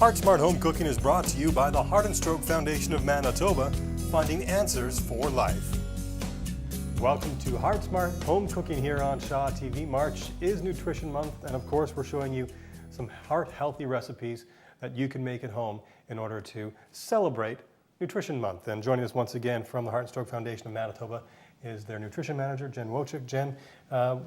Heart Smart Home Cooking is brought to you by the Heart and Stroke Foundation of Manitoba, finding answers for life. Welcome to Heart Smart Home Cooking here on Shaw TV. March is Nutrition Month, and of course we're showing you some heart-healthy recipes that you can make at home in order to celebrate Nutrition Month. And joining us once again from the Heart and Stroke Foundation of Manitoba is their nutrition manager, Jen Wojcik. Jen,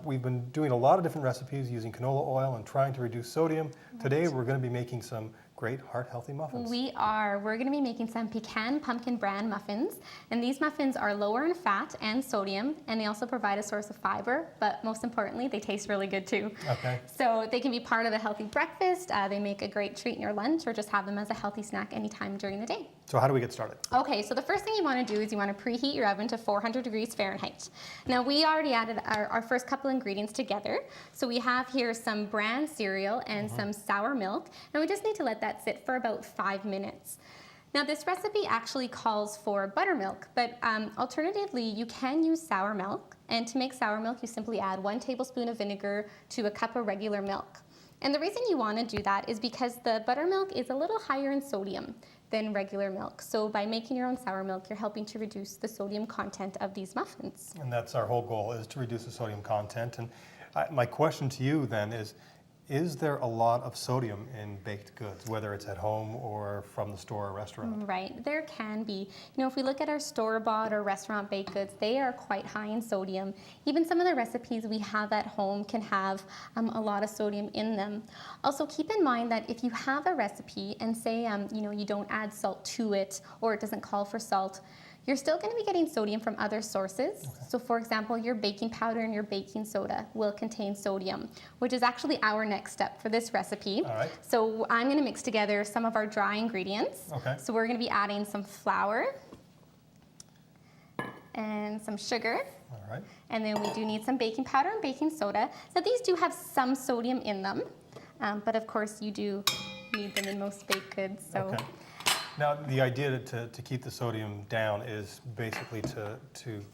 we've been doing a lot of different recipes using canola oil and trying to reduce sodium. Right. Today we're going to be making some great heart-healthy muffins. We're going to be making some pecan pumpkin bran muffins, and these muffins are lower in fat and sodium, and they also provide a source of fiber, but most importantly, they taste really good too. Okay. So they can be part of a healthy breakfast, they make a great treat in your lunch, or just have them as a healthy snack anytime during the day. So how do we get started? Okay, so the first thing you want to do is you want to preheat your oven to 400 degrees Fahrenheit. Now we already added our first couple ingredients together. So we have here some bran cereal and some sour milk, and we just need to let that sit for about 5 minutes. Now this recipe actually calls for buttermilk, but alternatively you can use sour milk, and to make sour milk you simply add 1 tablespoon of vinegar to a cup of regular milk. And the reason you want to do that is because the buttermilk is a little higher in sodium than regular milk. So by making your own sour milk, you're helping to reduce the sodium content of these muffins. And that's our whole goal, is to reduce the sodium content. And my question to you then is there a lot of sodium in baked goods, whether it's at home or from the store or restaurant? Right, there can be. You know, if we look at our store-bought or restaurant baked goods, they are quite high in sodium. Even some of the recipes we have at home can have a lot of sodium in them. Also, keep in mind that if you have a recipe and say, you don't add salt to it, or it doesn't call for salt, you're still going to be getting sodium from other sources. Okay. So for example, your baking powder and your baking soda will contain sodium, which is actually our next step for this recipe. All right. So I'm going to mix together some of our dry ingredients. Okay. So we're going to be adding some flour and some sugar. All right. And then we do need some baking powder and baking soda. Now these do have some sodium in them, but of course you do need them in most baked goods. So. Okay. Now, the idea to keep the sodium down is basically to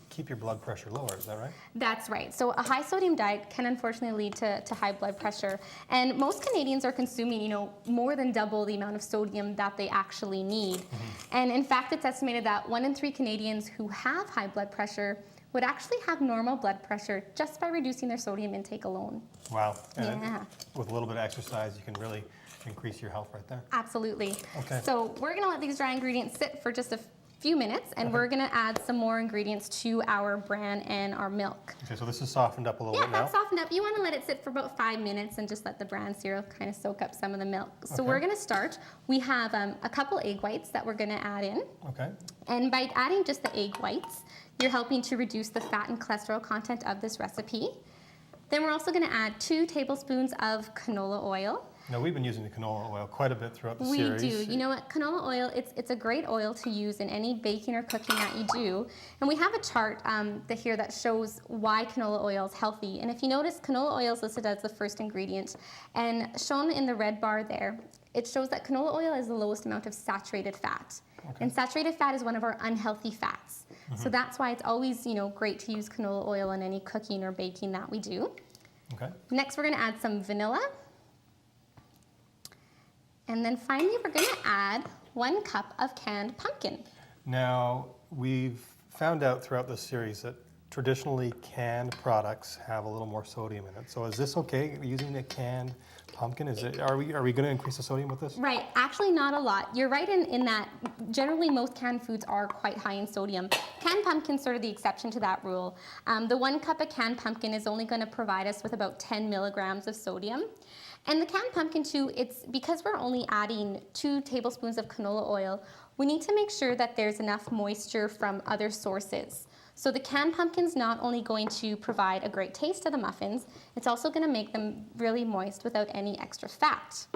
keep your blood pressure lower, is that right? That's right. So a high sodium diet can unfortunately lead to high blood pressure. And most Canadians are consuming, more than double the amount of sodium that they actually need. And in fact, it's estimated that 1 in 3 Canadians who have high blood pressure would actually have normal blood pressure just by reducing their sodium intake alone. Wow. And yeah. With a little bit of exercise, you can really increase your health right there. Absolutely. Okay. So we're going to let these dry ingredients sit for just a few minutes, and we're going to add some more ingredients to our bran and our milk. Okay, so this is softened up a little bit now. Yeah, that's softened up. You want to let it sit for about 5 minutes and just let the bran cereal kind of soak up some of the milk. So we're going to start. We have a couple egg whites that we're going to add in. Okay. And by adding just the egg whites, you're helping to reduce the fat and cholesterol content of this recipe. Then we're also going to add 2 tablespoons of canola oil. Now, we've been using the canola oil quite a bit throughout the series. We do. You know what? Canola oil, it's a great oil to use in any baking or cooking that you do. And we have a chart here that shows why canola oil is healthy. And if you notice, canola oil is listed as the first ingredient. And shown in the red bar there, it shows that canola oil is the lowest amount of saturated fat. Okay. And saturated fat is one of our unhealthy fats. So that's why it's always, great to use canola oil in any cooking or baking that we do. Okay. Next, we're going to add some vanilla. And then finally, we're going to add 1 cup of canned pumpkin. Now, we've found out throughout this series that traditionally canned products have a little more sodium in it. So is this okay, using a canned pumpkin? Are we going to increase the sodium with this? Right, actually not a lot. You're right in that generally most canned foods are quite high in sodium. Canned pumpkin's sort of the exception to that rule. The 1 cup of canned pumpkin is only going to provide us with about 10 milligrams of sodium. And the canned pumpkin too, it's because we're only adding 2 tablespoons of canola oil, we need to make sure that there's enough moisture from other sources. So the canned pumpkin's not only going to provide a great taste to the muffins, it's also going to make them really moist without any extra fat.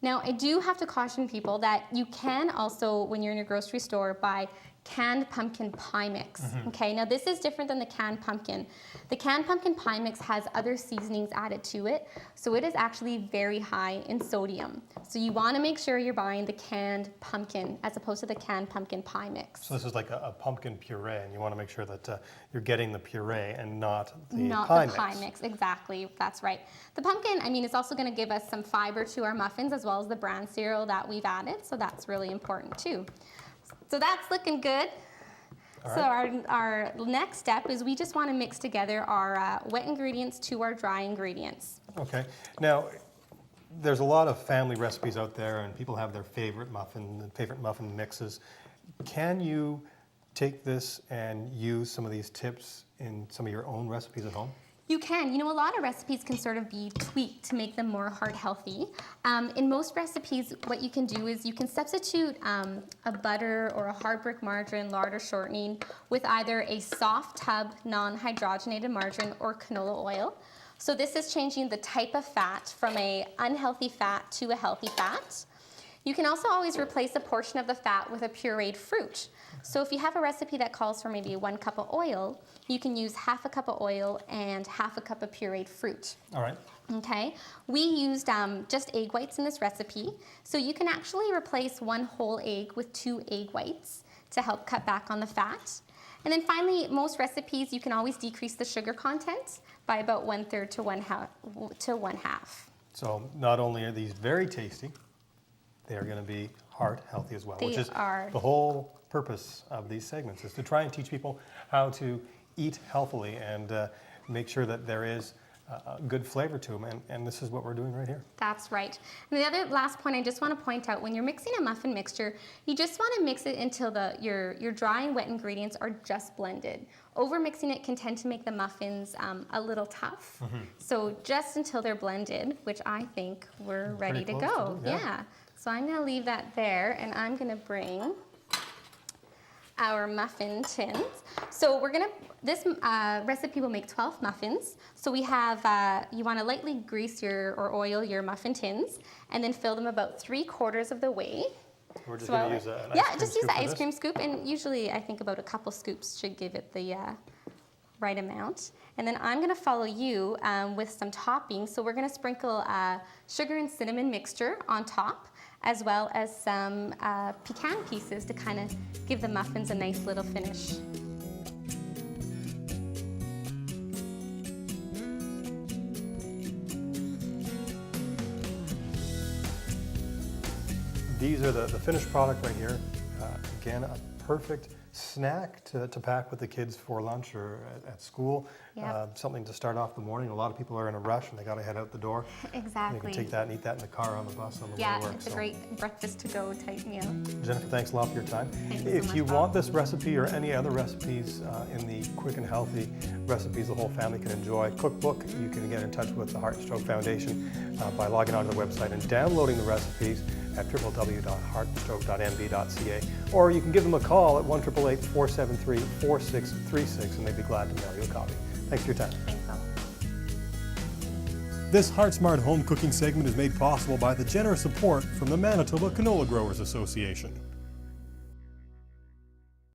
Now, I do have to caution people that you can also, when you're in your grocery store, buy canned pumpkin pie mix. Okay, now this is different than the canned pumpkin. The canned pumpkin pie mix has other seasonings added to it, so it is actually very high in sodium. So you want to make sure you're buying the canned pumpkin as opposed to the canned pumpkin pie mix. So this is like a pumpkin puree, and you want to make sure that you're getting the puree and not the Not pie the mix. pie mix, exactly. That's right. The pumpkin, I mean, it's also going to give us some fiber to our muffins as well as the bran cereal that we've added, so that's really important too. So that's looking good. All So right. our next step is we just want to mix together our wet ingredients to our dry ingredients. Okay. Now, there's a lot of family recipes out there, and people have their favorite muffin mixes. Can you take this and use some of these tips in some of your own recipes at home? You can. You know, a lot of recipes can sort of be tweaked to make them more heart healthy. In most recipes, what you can do is you can substitute a butter or a hard brick margarine, lard or shortening with either a soft tub non-hydrogenated margarine or canola oil. So this is changing the type of fat from a unhealthy fat to a healthy fat. You can also always replace a portion of the fat with a pureed fruit. So if you have a recipe that calls for maybe 1 cup of oil, you can use half a cup of oil and half a cup of pureed fruit. All right. Okay, we used just egg whites in this recipe. So you can actually replace 1 whole egg with 2 egg whites to help cut back on the fat. And then finally, most recipes, you can always decrease the sugar content by about 1/3 to 1/2. So not only are these very tasty, they are going to be heart healthy as well, They which is are. the whole purpose of these segments, is to try and teach people how to eat healthily and make sure that there is a good flavor to them, and this is what we're doing right here. That's right. And the other last point I just want to point out, when you're mixing a muffin mixture, you just want to mix it until your dry and wet ingredients are just blended. Over mixing it can tend to make the muffins a little tough. So just until they're blended, which I think we're ready to Pretty close go. to it, yeah. So I'm going to leave that there, and I'm going to bring our muffin tins. So this recipe will make 12 muffins. So we have, you want to lightly grease or oil your muffin tins and then fill them about 3/4 of the way. We're just So going to use an ice yeah, cream just use scoop the for ice this. cream scoop, and usually I think about a couple scoops should give it the right amount. And then I'm going to follow you with some toppings. So we're going to sprinkle sugar and cinnamon mixture on top, as well as some pecan pieces to kind of give the muffins a nice little finish. These are the finished product right here. Again, a perfect snack to pack with the kids for lunch or at school. Yep. Something to start off the morning. A lot of people are in a rush and they got to head out the door. Exactly. You can take that and eat that in the car on the bus on the way Yeah, to work. it's a So, great breakfast to go type meal. Jennifer, thanks a lot for your time. Thank you so If much, you Bob. want this recipe or any other recipes in the quick and healthy recipes the whole family can enjoy cookbook, you can get in touch with the Heart and Stroke Foundation by logging onto the website and downloading the recipes at www.heartandstroke.nb.ca, or you can give them a call at 1-888-473-4636 and they'd be glad to mail you a copy. Thanks for your time. Thanks, Bob. This Heart Smart Home Cooking segment is made possible by the generous support from the Manitoba Canola Growers Association.